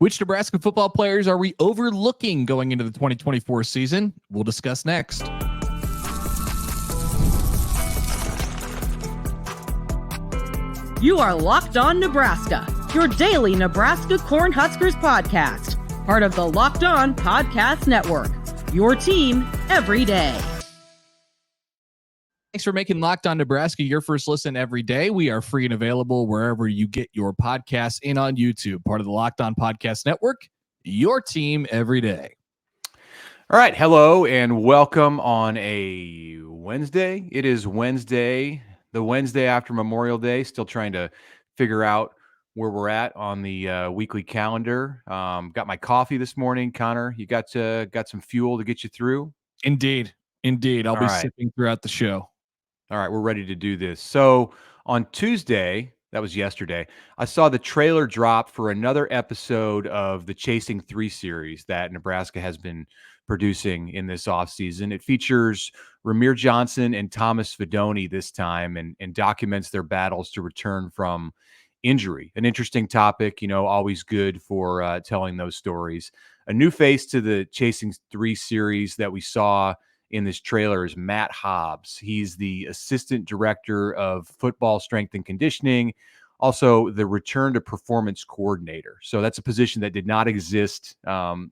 Which Nebraska football players are we overlooking going into the 2024 season? We'll discuss next. You are Locked On Nebraska, your daily Nebraska Cornhuskers podcast, part of the Locked On Podcast Network, your team every day. Thanks for making Locked On Nebraska your first listen every day. We are free and available wherever you get your podcasts and on YouTube, part of the Locked On Podcast Network, your team every day. All right. Hello and welcome on a Wednesday. It is Wednesday, the Wednesday after Memorial Day. Still trying to figure out where we're at on the weekly calendar. Got my coffee this morning. Connor, you got some fuel to get you through? Indeed. I'll be sipping throughout the show. All right, we're ready to do this. So on Tuesday, that was yesterday, I saw the trailer drop for another episode of the Chasing 3 series that Nebraska has been producing in this offseason. It features Rahmir Johnson and Thomas Fidone this time and documents their battles to return from injury. An interesting topic, always good for telling those stories. A new face to the Chasing 3 series that we saw in this trailer is Matt Hobbs. He's the assistant director of football strength and conditioning, also the return to performance coordinator. So that's a position that did not exist 5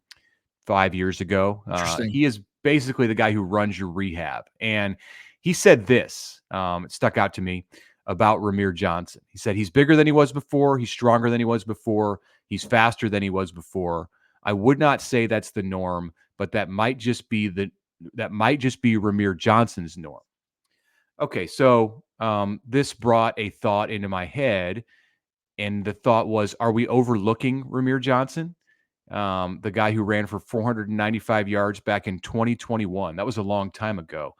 years ago. He is basically the guy who runs your rehab. And he said this, it stuck out to me, about Rahmir Johnson. He said he's bigger than he was before. He's stronger than he was before. He's faster than he was before. I would not say that's the norm, but that might just be Rahmir Johnson's norm. Okay, so this brought a thought into my head, and the thought was, are we overlooking Rahmir Johnson? The guy who ran for 495 yards back in 2021. That was a long time ago.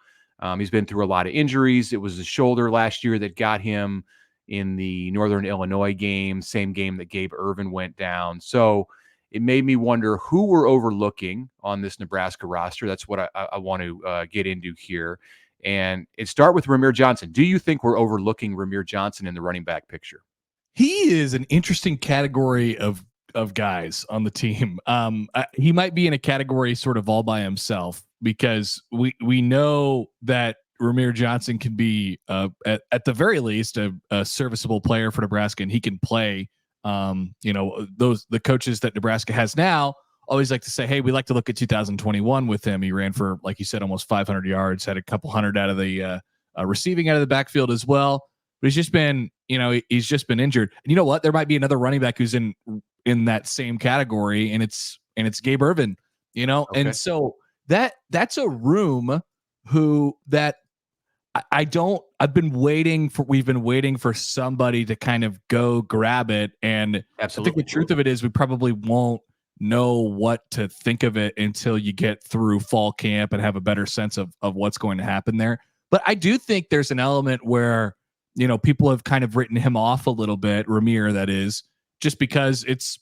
He's been through a lot of injuries. It was the shoulder last year that got him in the Northern Illinois game, same game that Gabe Ervin went down. So it made me wonder who we're overlooking on this Nebraska roster. That's what I want to get into here. And it start with Rahmir Johnson. Do you think we're overlooking Rahmir Johnson in the running back picture? He is an interesting category of guys on the team. He might be in a category sort of all by himself because we know that Rahmir Johnson can be at the very least a serviceable player for Nebraska, and he can play. The coaches that Nebraska has now always like to say, hey, we like to look at 2021 with him. He ran for, like you said, almost 500 yards, had a couple hundred out of the receiving out of the backfield as well. But he's just been injured. And you know what? There might be another running back who's in that same category, and it's Gabe Ervin, Okay. And so that's a room we've been waiting for somebody to kind of go grab it. And absolutely. I think the truth of it is we probably won't know what to think of it until you get through fall camp and have a better sense of what's going to happen there. But I do think there's an element where, people have kind of written him off a little bit, Rahmir, that is, just because it's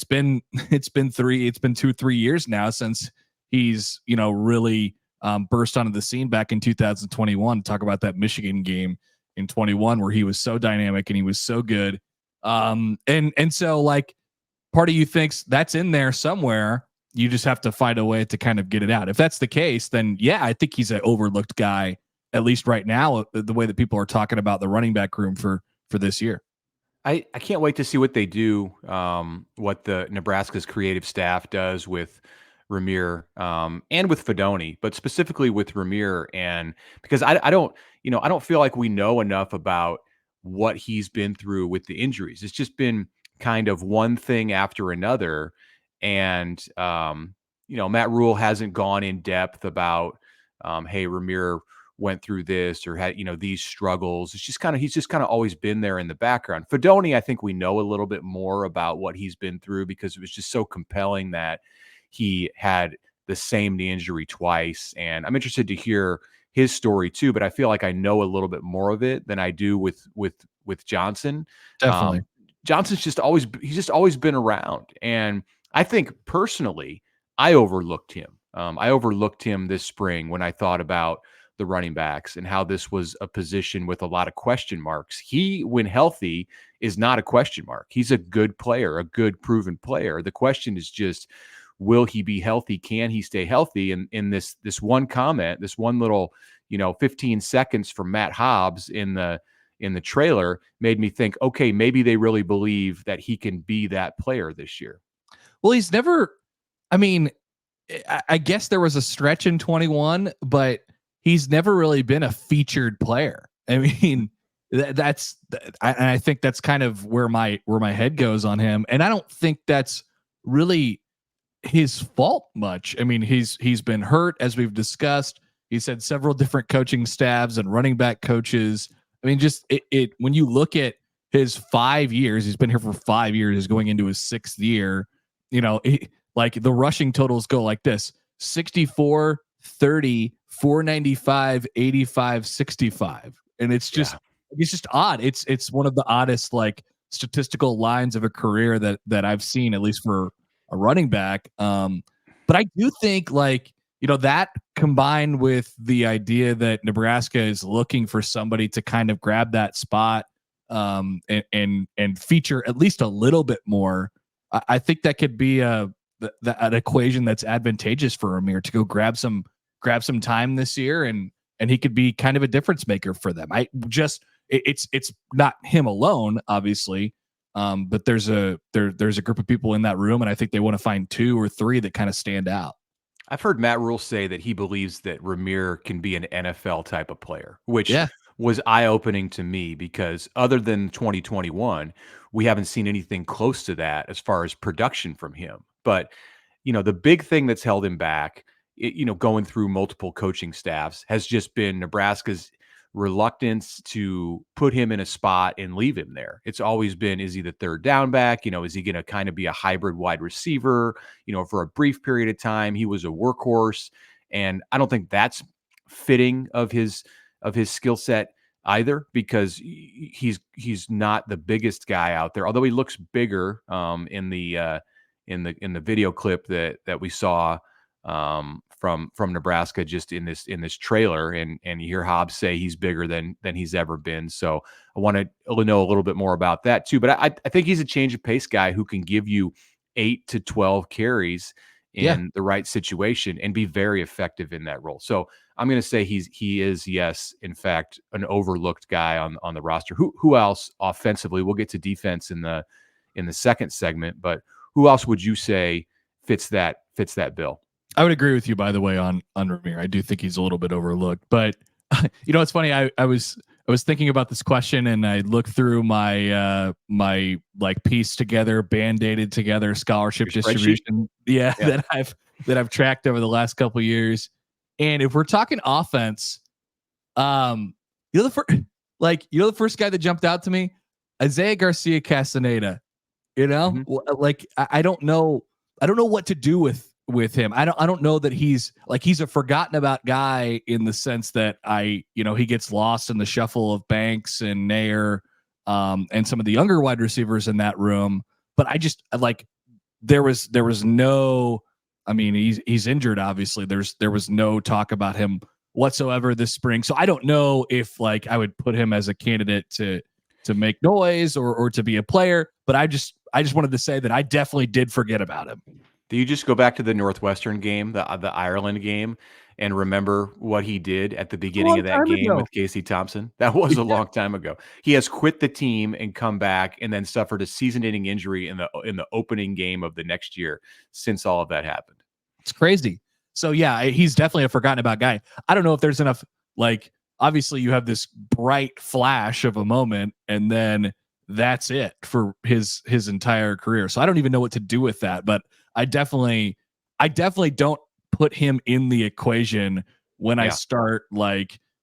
been 2-3 years now since he's, really burst onto the scene back in 2021. Talk about that Michigan game in 21 where he was so dynamic and he was so good. And so like part of you thinks that's in there somewhere. You just have to find a way to kind of get it out. If that's the case, then yeah, I think he's an overlooked guy, at least right now, the way that people are talking about the running back room for this year. I can't wait to see what they do, what the Nebraska's creative staff does with Rahmir and with Fidone, but specifically with Rahmir. And because I don't feel like we know enough about what he's been through with the injuries. It's just been kind of one thing after another. And, Matt Rule hasn't gone in depth about, hey, Rahmir went through this or had, these struggles. It's just he's just kind of always been there in the background. Fidone, I think we know a little bit more about what he's been through because it was just so compelling that he had the same knee injury twice. And I'm interested to hear his story too, but I feel like I know a little bit more of it than I do with Johnson. Definitely. Johnson's just always been around. And I think personally, I overlooked him. I overlooked him this spring when I thought about the running backs and how this was a position with a lot of question marks. He, when healthy, is not a question mark. He's a good player, a good proven player. The question is just, will he be healthy? Can he stay healthy? And in this one comment, this one little, 15 seconds from Matt Hobbs in the trailer made me think, okay, maybe they really believe that he can be that player this year. Well, he's never, I mean, I guess there was a stretch in 21, but he's never really been a featured player. I mean, I think that's kind of where my head goes on him. And I don't think that's really his fault much. I mean, he's been hurt, as we've discussed. He's had several different coaching staffs and running back coaches. I mean, just when you look at his 5 years, he's been here for 5 years, he's going into his 6th year. Like the rushing totals go like this: 64, 30, 495, 85, 65. And it's just, it's just odd. It's one of the oddest like statistical lines of a career that I've seen, at least for a running back. But I do think like, that combined with the idea that Nebraska is looking for somebody to kind of grab that spot and feature at least a little bit more. I think that could be an equation that's advantageous for Rahmir to go grab some time this year, and he could be kind of a difference maker for them. It's not him alone, obviously, but there's a group of people in that room, and I think they want to find 2 or 3 that kind of stand out. I've heard Matt Rule say that he believes that Rahmir can be an NFL type of player, which was eye-opening to me, because other than 2021, we haven't seen anything close to that as far as production from him. But, the big thing that's held him back, going through multiple coaching staffs, has just been Nebraska's reluctance to put him in a spot and leave him there. It's always been, is he the third down back? Is he going to kind of be a hybrid wide receiver, for a brief period of time? He was a workhorse, and I don't think that's fitting of his skill set either, because he's not the biggest guy out there, although he looks bigger in the video clip that we saw from Nebraska, just in this trailer, and you hear Hobbs say he's bigger than he's ever been. So I want to know a little bit more about that too. But I think he's a change of pace guy who can give you 8 to 12 carries in the right situation and be very effective in that role. So I'm going to say he is, yes, in fact, an overlooked guy on the roster. Who else offensively? We'll get to defense in the second segment, but who else would you say fits that bill? I would agree with you, by the way, on Rahmir. I do think he's a little bit overlooked, but it's funny. I was thinking about this question, and I looked through my my like piece together, band-aided together scholarship distribution. That I've tracked over the last couple of years. And if we're talking offense, the first guy that jumped out to me, Isaiah Garcia Castaneda. Like I don't know what to do with him. I don't know that he's a forgotten about guy in the sense that he gets lost in the shuffle of Banks and Nair and some of the younger wide receivers in that room. But I just there was no, I mean, he's injured, obviously. There was no talk about him whatsoever this spring. So I don't know if I would put him as a candidate to make noise or to be a player, but I just wanted to say that I definitely did forget about him. Do you just go back to the Northwestern game, the Ireland game, and remember what he did at the beginning of that game with Casey Thompson? That was a long time ago. He has quit the team and come back, and then suffered a season-ending injury in the opening game of the next year since all of that happened. It's crazy. So yeah, he's definitely a forgotten about guy. I don't know if there's enough, obviously you have this bright flash of a moment, and then that's it for his entire career. So I don't even know what to do with that, but I definitely don't put him in the equation when I start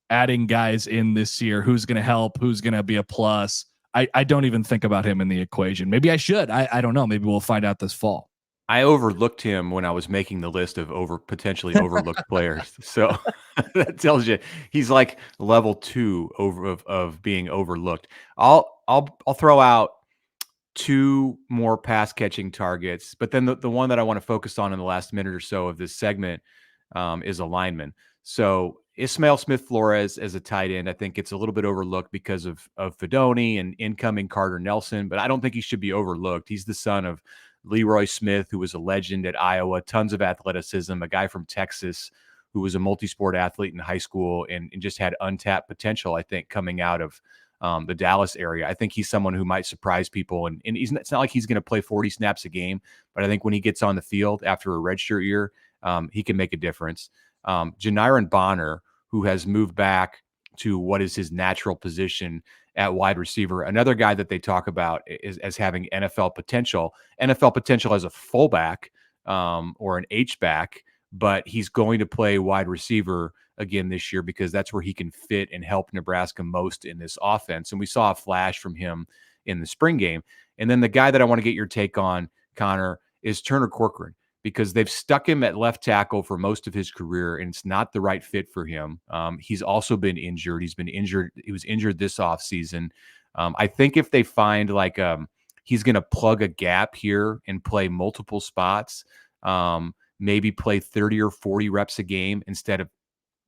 adding guys in this year. Who's going to help? Who's going to be a plus? I don't even think about him in the equation. Maybe I should. I don't know. Maybe we'll find out this fall. I overlooked him when I was making the list of potentially overlooked players. So that tells you he's like level 2 of being overlooked. I'll throw out 2 more pass catching targets, but then the one that I want to focus on in the last minute or so of this segment is a lineman. So Ismail Smith-Flores as a tight end, I think it's a little bit overlooked because of Fidone and incoming Carter Nelson, but I don't think he should be overlooked. He's the son of Leroy Smith, who was a legend at Iowa, tons of athleticism, a guy from Texas who was a multi-sport athlete in high school and just had untapped potential, I think, coming out of the Dallas area. I think he's someone who might surprise people, and it's not like he's going to play 40 snaps a game, but I think when he gets on the field after a redshirt year, he can make a difference. Janiron Bonner, who has moved back to what is his natural position at wide receiver, another guy that they talk about as having NFL potential as a fullback or an H-back, but he's going to play wide receiver again this year because that's where he can fit and help Nebraska most in this offense. And we saw a flash from him in the spring game. And then the guy that I want to get your take on, Connor, is Turner Corcoran, because they've stuck him at left tackle for most of his career, and it's not the right fit for him. He's also been injured. He was injured this offseason. I think if they find he's going to plug a gap here and play multiple spots, maybe play 30 or 40 reps a game instead of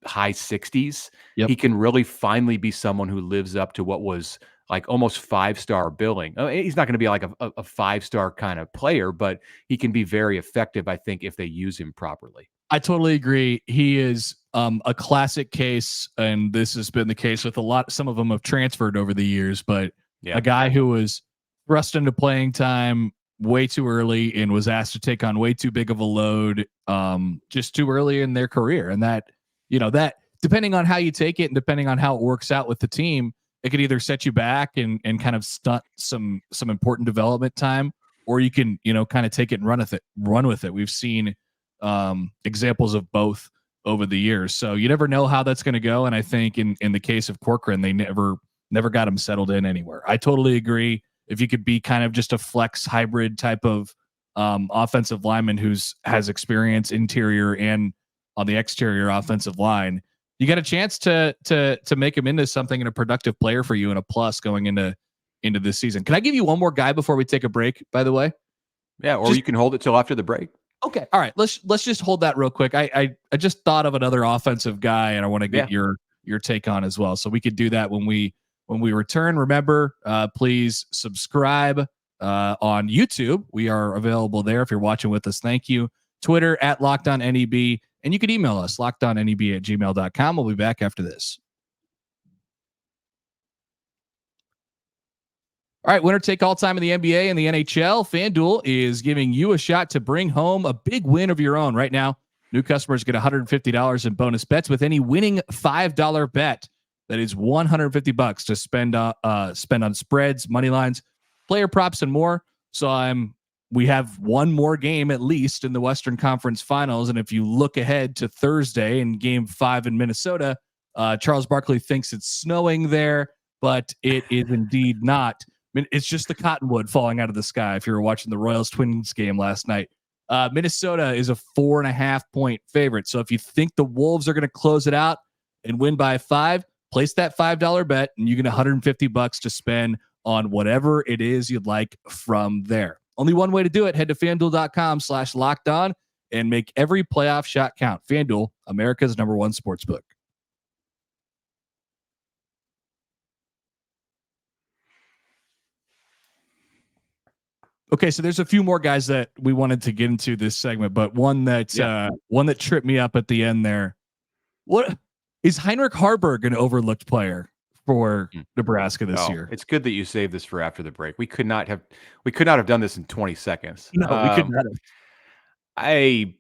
high 60s, he can really finally be someone who lives up to what was like almost 5-star billing. He's not going to be like a 5-star kind of player, but he can be very effective, I think, if they use him properly. I totally agree. He is a classic case, and this has been the case with some of them have transferred over the years, but a guy who was thrust into playing time way too early and was asked to take on way too big of a load just too early in their career. And that depending on how you take it and depending on how it works out with the team, it could either set you back and kind of stunt some important development time, or you can, kind of take it and run with it. We've seen examples of both over the years. So you never know how that's going to go. And I think in the case of Corcoran, they never got him settled in anywhere. I totally agree. If you could be kind of just a flex hybrid type of offensive lineman has experience interior and on the exterior offensive line, you got a chance to make him into something and a productive player for you and a plus going into this season. Can I give you one more guy before we take a break, by the way? Yeah, or you can hold it till after the break. Okay. All right. Let's just hold that real quick. I just thought of another offensive guy and I want to get your take on as well. So we could do that when we return. Remember, please subscribe on YouTube. We are available there if you're watching with us. Thank you. Twitter at LockedOnNEB. And you can email us, lockedonneb@gmail.com. We'll be back after this. All right, winner take all time in the NBA and the NHL. FanDuel is giving you a shot to bring home a big win of your own. Right now, new customers get $150 in bonus bets with any winning $5 bet. That is $150 to spend on spreads, money lines, player props, and more. So we have one more game at least in the Western Conference Finals. And if you look ahead to Thursday in Game 5 in Minnesota, Charles Barkley thinks it's snowing there, but it is indeed not. I mean, it's just the cottonwood falling out of the sky. If you were watching the Royals Twins game last night, Minnesota is a 4.5-point favorite. So if you think the Wolves are going to close it out and win by 5, place that $5 bet and you get $150 to spend on whatever it is you'd like from there. Only one way to do it. Head to FanDuel.com/lockedon and make every playoff shot count. FanDuel, America's #1 sportsbook. Okay, so there's a few more guys that we wanted to get into this segment, but one that tripped me up at the end there. What is Heinrich Haarberg an overlooked player for Nebraska this year? It's good that you saved this for after the break. We could not have done this in 20 seconds. No, we could not have. I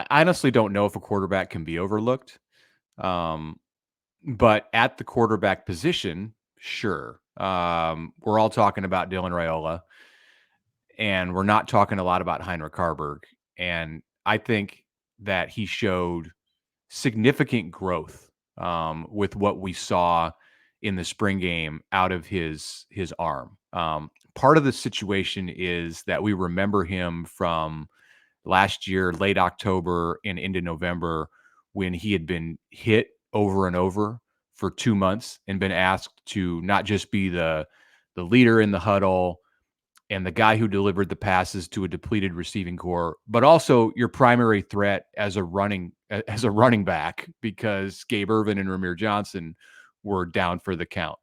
honestly don't know if a quarterback can be overlooked. But at the quarterback position, sure. We're all talking about Dylan Raiola, and we're not talking a lot about Heinrich Haarberg. And I think that he showed significant growth with what we saw in the spring game out of his arm. Part of the situation is that we remember him from last year, late October and into November, when he had been hit over and over for 2 months and been asked to not just be the leader in the huddle, and the guy who delivered the passes to a depleted receiving core, but also your primary threat as a running back, because Gabe Ervin and Rahmir Johnson were down for the count.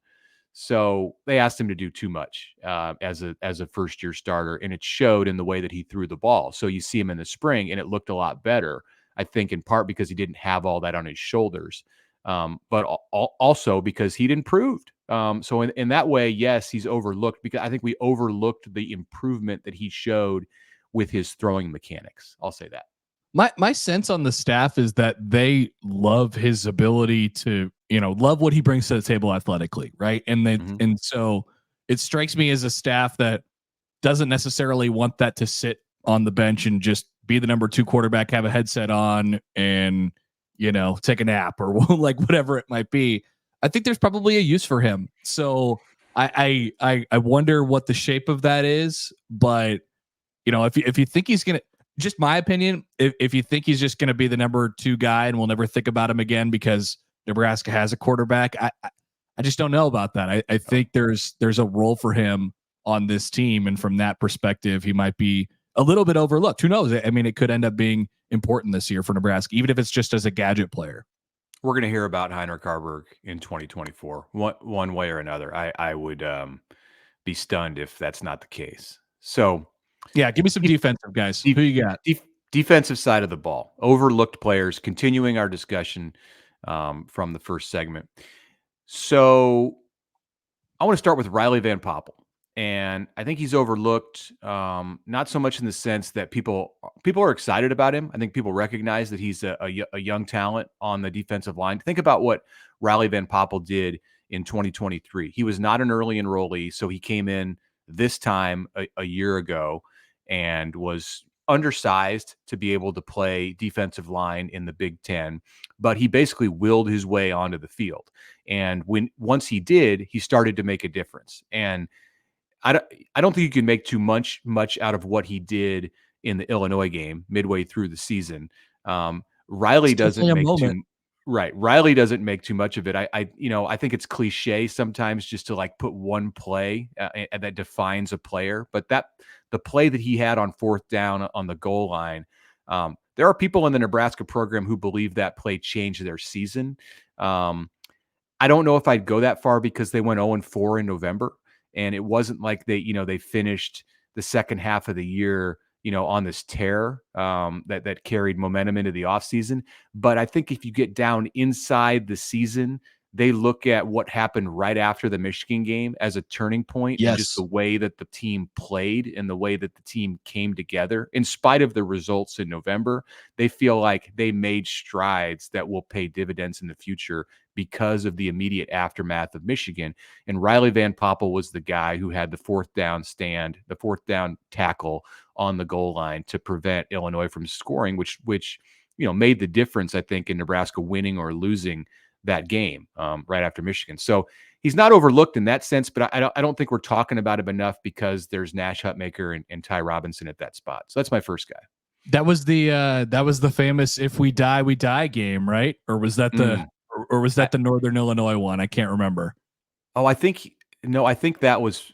So they asked him to do too much as a first year starter, and it showed in the way that he threw the ball. So you see him in the spring, and it looked a lot better. I think in part because he didn't have all that on his shoulders, but also because he'd improved. So in that way, yes, he's overlooked, because I think we overlooked the improvement that he showed with his throwing mechanics. I'll say that. My sense on the staff is that they love his ability to, love what he brings to the table athletically, right? And and so it strikes me as a staff that doesn't necessarily want that to sit on the bench and just be the number 2 quarterback, have a headset on, and take a nap or like whatever it might be. I think there's probably a use for him. So I wonder what the shape of that is. But if you think he's gonna, just my opinion, if you think he's just gonna be the number 2 guy and we'll never think about him again because Nebraska has a quarterback, I just don't know about that. I think there's a role for him on this team, and from that perspective, he might be a little bit overlooked. Who knows? I mean, it could end up being important this year for Nebraska, even if it's just as a gadget player. We're going to hear about Heinrich Haarberg in 2024, one way or another. I would be stunned if that's not the case. So, yeah, give me some defensive guys. Who you got? Defensive side of the ball, overlooked players. Continuing our discussion from the first segment. So, I want to start with Riley Van Poppel. And I think he's overlooked, not so much in the sense that people are excited about him. I think people recognize that he's a young talent on the defensive line. Think about what Riley Van Poppel did in 2023. He was not an early enrollee, so he came in this time a year ago and was undersized to be able to play defensive line in the Big Ten, but he basically willed his way onto the field. And once he did, he started to make a difference. And I don't think you can make too much out of what he did in the Illinois game midway through the season. Riley doesn't make too much of it. I think it's cliche sometimes just to like put one play that defines a player, but the play that he had on 4th down on the goal line, there are people in the Nebraska program who believe that play changed their season. I don't know if I'd go that far, because they went 0-4 in November. And it wasn't like they finished the second half of the year, on this tear that carried momentum into the offseason. But I think if you get down inside the season, they look at what happened right after the Michigan game as a turning point. Yes. And just the way that the team played and the way that the team came together, in spite of the results in November. They feel like they made strides that will pay dividends in the future because of the immediate aftermath of Michigan. And Riley Van Poppel was the guy who had the 4th down tackle on the goal line to prevent Illinois from scoring, which made the difference, I think, in Nebraska winning or losing that game right after Michigan. So he's not overlooked in that sense, but I don't think we're talking about him enough because there's Nash Hutmaker and Ty Robinson at that spot. So that's my first guy. That was the famous "If we die, we die" game, right? Or was that the Northern Illinois one? I can't remember. Oh, I think that was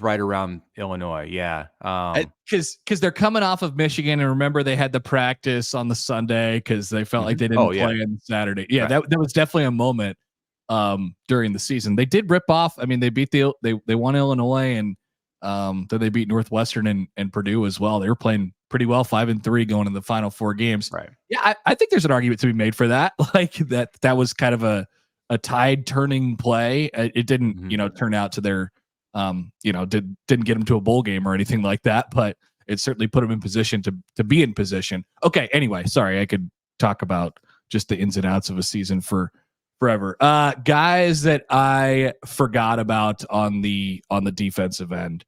right around Illinois. Yeah. Because they're coming off of Michigan, and remember they had the practice on the Sunday because they felt like they didn't play on Saturday. Yeah, right. that was definitely a moment during the season. They did rip off. I mean, they beat they won Illinois, and then they beat Northwestern and Purdue as well. They were playing pretty well, 5-3 going in the final 4 games. Right. Yeah, I think there's an argument to be made for that. Like that was kind of a tide turning play. It didn't, turn out to their didn't get them to a bowl game or anything like that, but it certainly put them in position to be in position. Okay. Anyway, sorry. I could talk about just the ins and outs of a season for forever. Guys that I forgot about on the defensive end.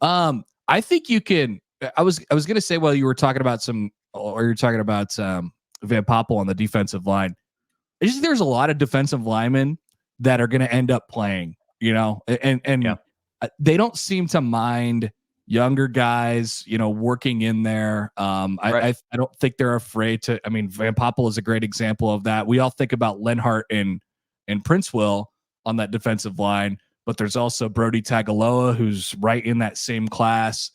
I think you can, I was going to say, well, you were talking about Van Poppel on the defensive line. I just think there's a lot of defensive linemen that are going to end up playing, and they don't seem to mind younger guys, working in there. I don't think they're afraid to. I mean, Van Poppel is a great example of that. We all think about Lenhart and Princeville on that defensive line, but there's also Brody Tagaloa, who's right in that same class.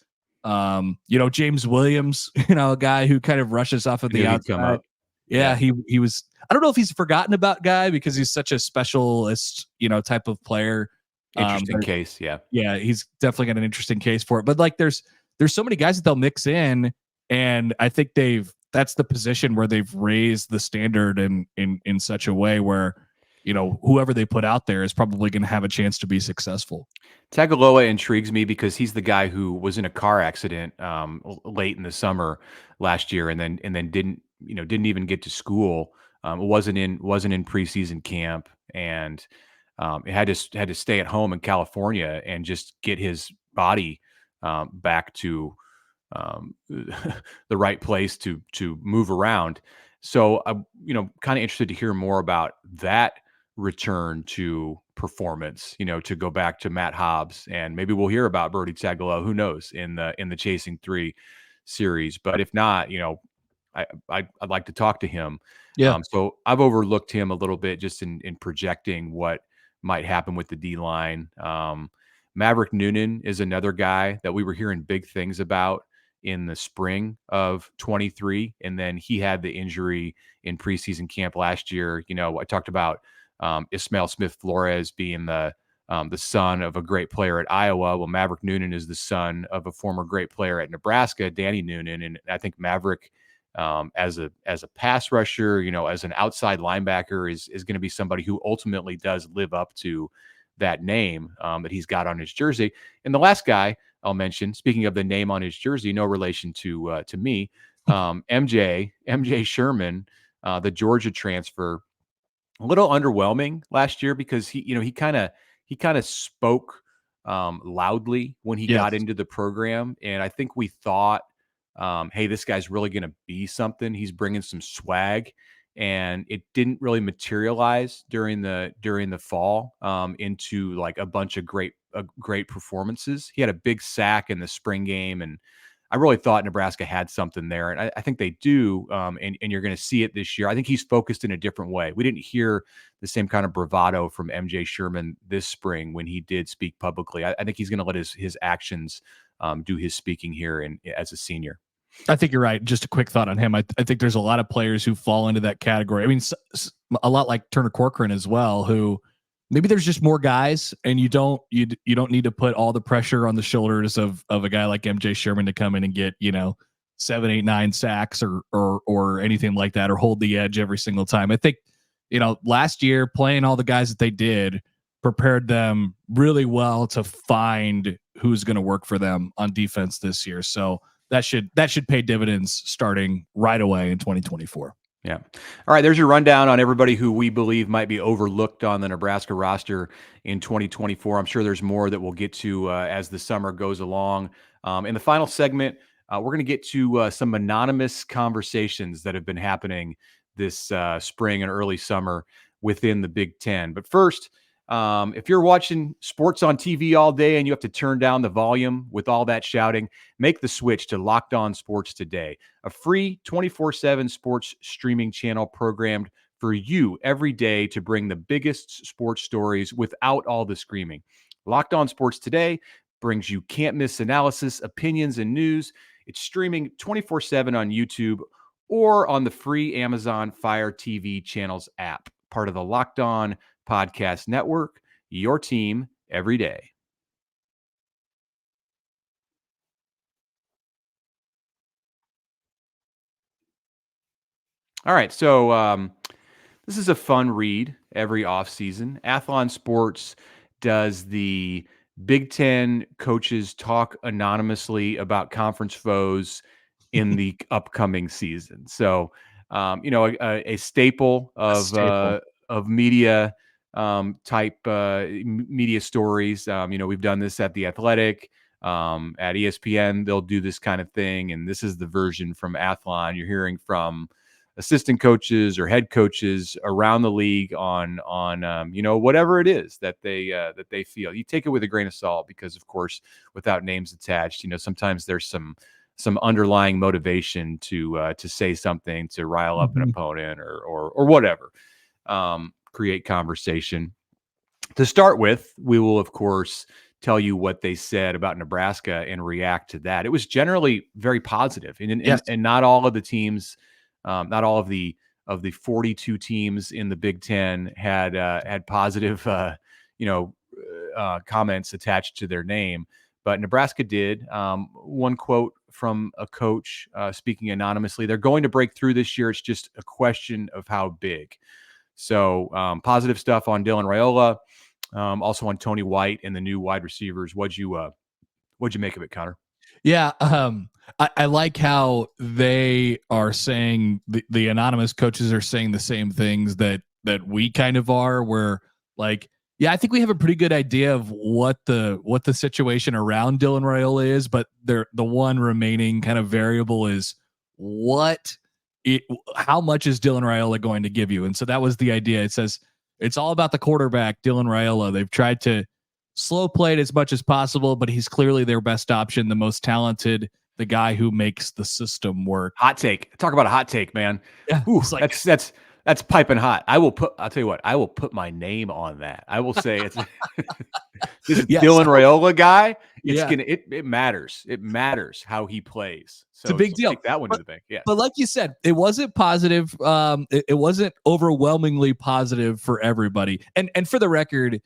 James Williams, a guy who kind of rushes off of the outside. Yeah, he was. I don't know if he's forgotten about guy because he's such a specialist, type of player. Interesting case, yeah. Yeah, he's definitely got an interesting case for it. But like, there's so many guys that they'll mix in, and I think that's the position where they've raised the standard in such a way where, whoever they put out there is probably going to have a chance to be successful. Tagaloa intrigues me because he's the guy who was in a car accident late in the summer last year, and then didn't even get to school. Wasn't in preseason camp, and had to stay at home in California and just get his body back to the right place to move around. So I'm kind of interested to hear more about that return to performance, to go back to Matt Hobbs, and maybe we'll hear about Brody Tagaloa, who knows, in the Chasing 3 series. But if not, I'd like to talk to him. Yeah. So I've overlooked him a little bit just in projecting what might happen with the D-line. Maverick Noonan is another guy that we were hearing big things about in the spring of 23. And then he had the injury in preseason camp last year. I talked about Ismail Smith-Flores being the son of a great player at Iowa. Well, Maverick Noonan is the son of a former great player at Nebraska, Danny Noonan. And I think Maverick, as a pass rusher, as an outside linebacker, is going to be somebody who ultimately does live up to that name that he's got on his jersey. And the last guy I'll mention, speaking of the name on his jersey, no relation to me, MJ Sherman, the Georgia transfer. A little underwhelming last year because he kind of spoke loudly when he got into the program, and I think we thought, hey, this guy's really going to be something. He's bringing some swag, and it didn't really materialize during the fall into like a bunch of great performances. He had a big sack in the spring game, and I really thought Nebraska had something there, and I think they do, and you're going to see it this year. I think he's focused in a different way. We didn't hear the same kind of bravado from MJ Sherman this spring when he did speak publicly. I think he's going to let his actions do his speaking here as a senior. I think you're right. Just a quick thought on him. I think there's a lot of players who fall into that category. I mean, a lot like Turner Corcoran as well, who maybe there's just more guys, and you don't need to put all the pressure on the shoulders of a guy like MJ Sherman to come in and get 7, 8, 9 sacks or anything like that, or hold the edge every single time. I think last year playing all the guys that they did prepared them really well to find who's going to work for them on defense this year. So that should pay dividends starting right away in 2024. Yeah. All right. There's your rundown on everybody who we believe might be overlooked on the Nebraska roster in 2024. I'm sure there's more that we'll get to as the summer goes along. In the final segment, we're going to get to some anonymous conversations that have been happening this spring and early summer within the Big Ten. But first, if you're watching sports on TV all day and you have to turn down the volume with all that shouting, make the switch to Locked On Sports Today, a free 24/7 sports streaming channel programmed for you every day to bring the biggest sports stories without all the screaming. Locked On Sports Today brings you can't-miss analysis, opinions, and news. It's streaming 24/7 on YouTube or on the free Amazon Fire TV channels app, part of the Locked On Podcast Network, your team every day. All right, so this is a fun read every offseason. Athlon Sports does the Big Ten coaches talk anonymously about conference foes in the upcoming season. So, a staple of media type media stories. We've done this at The Athletic, at ESPN. They'll do this kind of thing, and this is the version from Athlon. You're hearing from assistant coaches or head coaches around the league on whatever it is that they feel. You take it with a grain of salt because, of course, without names attached, sometimes there's some underlying motivation to say something to rile up an opponent or whatever. Create conversation. To start with, we will, of course, tell you what they said about Nebraska and react to that. It was generally very positive, and not all of the teams, not all of the 42 teams in the Big Ten had positive, comments attached to their name, but Nebraska did. One quote from a coach speaking anonymously: "They're going to break through this year. It's just a question of how big." So positive stuff on Dylan Raiola. Also on Tony White and the new wide receivers. What'd you make of it, Connor? Yeah, I like how they are saying the anonymous coaches are saying the same things that we kind of are. Where like, yeah, I think we have a pretty good idea of what the situation around Dylan Raiola is, but the one remaining kind of variable is how much is Dylan Raiola going to give you? And so that was the idea. It says it's all about the quarterback, Dylan Raiola. They've tried to slow play it as much as possible, but he's clearly their best option, the most talented, the guy who makes the system work. Hot take. Talk about a hot take, man. Yeah, ooh, like, that's piping hot. I'll tell you what, I will put my name on that. I will say it's this is Dylan Raiola guy. It matters. It matters how he plays. So it's a big deal. Take that one to the bank. Yeah. But like you said, it wasn't positive. It wasn't overwhelmingly positive for everybody. And for the record,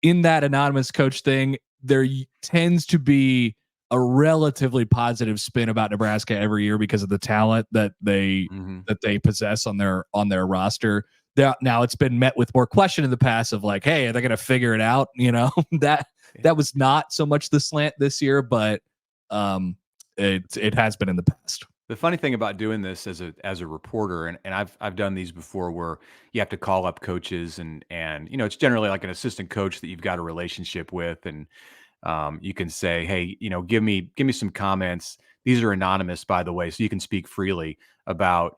in that anonymous coach thing, there tends to be a relatively positive spin about Nebraska every year because of the talent that they possess on their roster. Now it's been met with more question in the past of like, hey, are they going to figure it out? You know, that was not so much the slant this year, but it has been in the past. The funny thing about doing this as a reporter, and I've done these before, where you have to call up coaches, and it's generally like an assistant coach that you've got a relationship with, and you can say, hey, give me some comments. These are anonymous, by the way, so you can speak freely about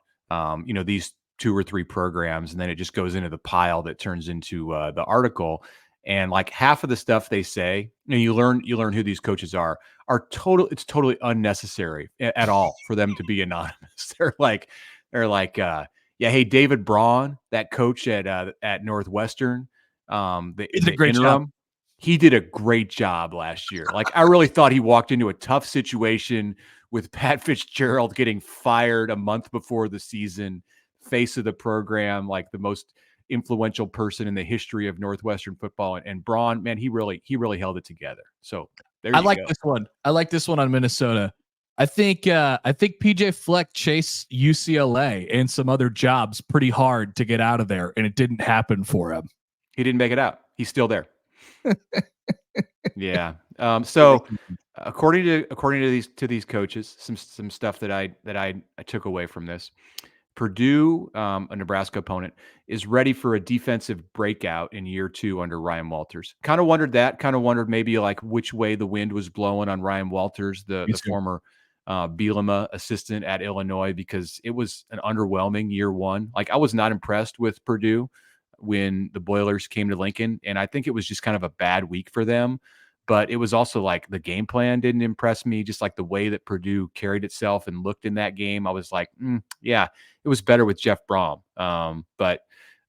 these 2 or 3 programs, and then it just goes into the pile that turns into the article. And like half of the stuff they say, you learn who these coaches are it's totally unnecessary at all for them to be anonymous. They're like, yeah, hey, David Braun, that coach at Northwestern, he did a great job. He did a great job last year. Like, I really thought he walked into a tough situation with Pat Fitzgerald getting fired a month before the season, face of the program, like the most influential person in the history of Northwestern football, and Braun, man, he really held it together. So I like this one. I like this one on Minnesota. I think PJ Fleck chased UCLA and some other jobs pretty hard to get out of there, and it didn't happen for him. He didn't make it out. He's still there. Yeah. So according to these coaches, some stuff that I took away from this. Purdue, a Nebraska opponent, is ready for a defensive breakout in year 2 under Ryan Walters. Kind of wondered maybe like which way the wind was blowing on Ryan Walters, the former Bielema assistant at Illinois, because it was an underwhelming year 1. Like, I was not impressed with Purdue when the Boilers came to Lincoln, and I think it was just kind of a bad week for them. But it was also like the game plan didn't impress me, just like the way that Purdue carried itself and looked in that game. I was like, yeah, it was better with Jeff Brom. But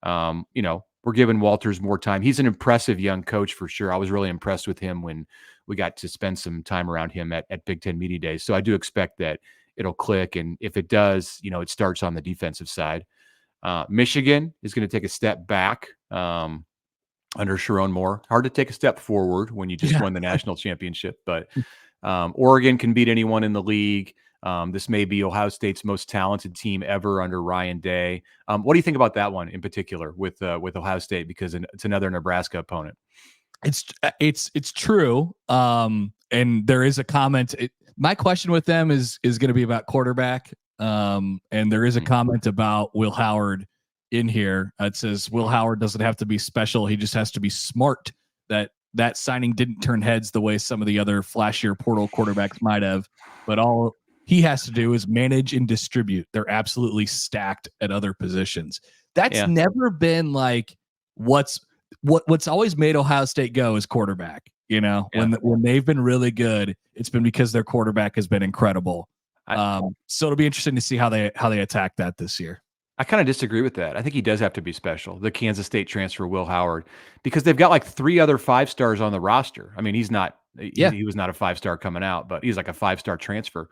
we're giving Walters more time. He's an impressive young coach for sure. I was really impressed with him when we got to spend some time around him at Big Ten Media Days. So I do expect that it'll click. And if it does, it starts on the defensive side. Michigan is going to take a step back. Under Sharon Moore. Hard to take a step forward when you just won the national championship, but Oregon can beat anyone in the league. This may be Ohio State's most talented team ever under Ryan Day. What do you think about that one in particular with Ohio State? Because it's another Nebraska opponent. It's true. And there is a comment. My question with them is going to be about quarterback. And there is a comment about Will Howard in here. It says Will Howard doesn't have to be special. He just has to be smart. That signing didn't turn heads the way some of the other flashier portal quarterbacks might have, but all he has to do is manage and distribute. They're absolutely stacked at other positions. That's never been like what's always made Ohio State go is quarterback. When they've been really good, it's been because their quarterback has been incredible. So it'll be interesting to see how they attack that this year. I kind of disagree with that. I think he does have to be special. The Kansas State transfer, Will Howard, because they've got like 3 other 5-stars on the roster. I mean, he's not, he was not a 5-star coming out, but he's like a 5-star transfer.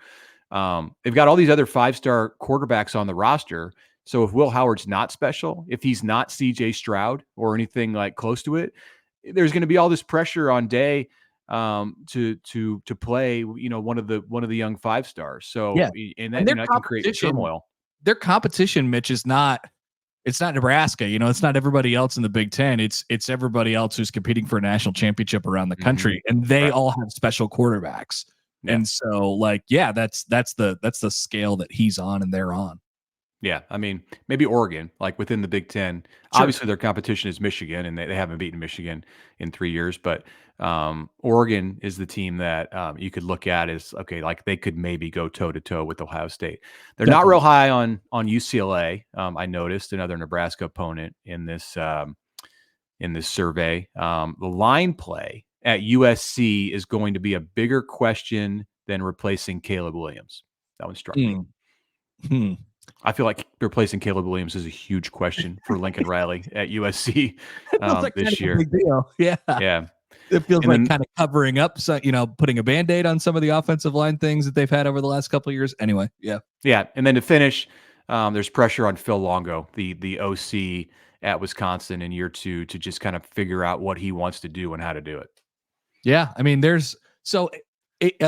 They've got all these other 5-star quarterbacks on the roster. So if Will Howard's not special, if he's not CJ Stroud or anything like close to it, there's going to be all this pressure on Day to play, one of the young 5-stars. So and that can create turmoil. Their competition, Mitch, it's not Nebraska. It's not everybody else in the Big Ten. It's everybody else who's competing for a national championship around the country, and they all have special quarterbacks. Yeah. And so, that's the scale that he's on and they're on. Yeah, I mean, maybe Oregon, like within the Big Ten. Sure. Obviously, their competition is Michigan, and they haven't beaten Michigan in 3 years. But Oregon is the team that you could look at as, okay, like they could maybe go toe-to-toe with Ohio State. They're not real high on UCLA. I noticed another Nebraska opponent in this survey. The line play at USC is going to be a bigger question than replacing Caleb Williams. That one struck me. I feel like replacing Caleb Williams is a huge question for Lincoln Riley at USC this year. Big deal. Yeah. It feels kind of covering up, putting a Band-Aid on some of the offensive line things that they've had over the last couple of years. Anyway, yeah. And then to finish, there's pressure on Phil Longo, the OC at Wisconsin in year 2, to just kind of figure out what he wants to do and how to do it. Yeah, I mean,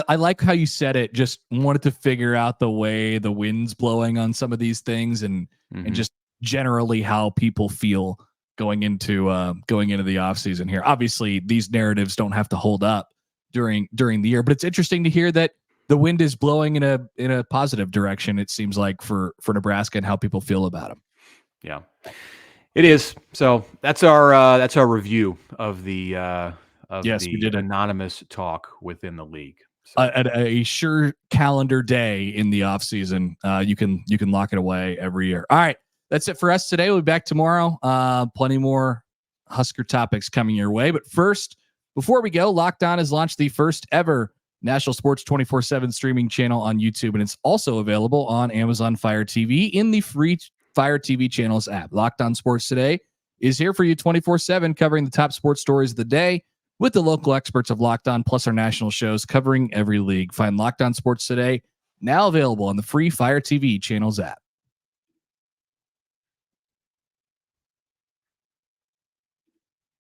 I like how you said it. Just wanted to figure out the way the wind's blowing on some of these things, and just generally how people feel going into the offseason here. Obviously, these narratives don't have to hold up during the year, but it's interesting to hear that the wind is blowing in a positive direction. It seems like for Nebraska and how people feel about them. Yeah, it is. So that's our review of the. We did anonymous talk within the league. So. At a sure calendar day in the off season, you can lock it away every year. All right, that's it for us today. We'll be back tomorrow. Plenty more Husker topics coming your way. But first, before we go, Locked On has launched the first ever National Sports 24/7 streaming channel on YouTube, and it's also available on Amazon Fire TV in the free Fire TV channels app. Locked On Sports Today is here for you 24/7, covering the top sports stories of the day, with the local experts of Locked On, plus our national shows covering every league. Find Locked On Sports Today now available on the free Fire TV channels app.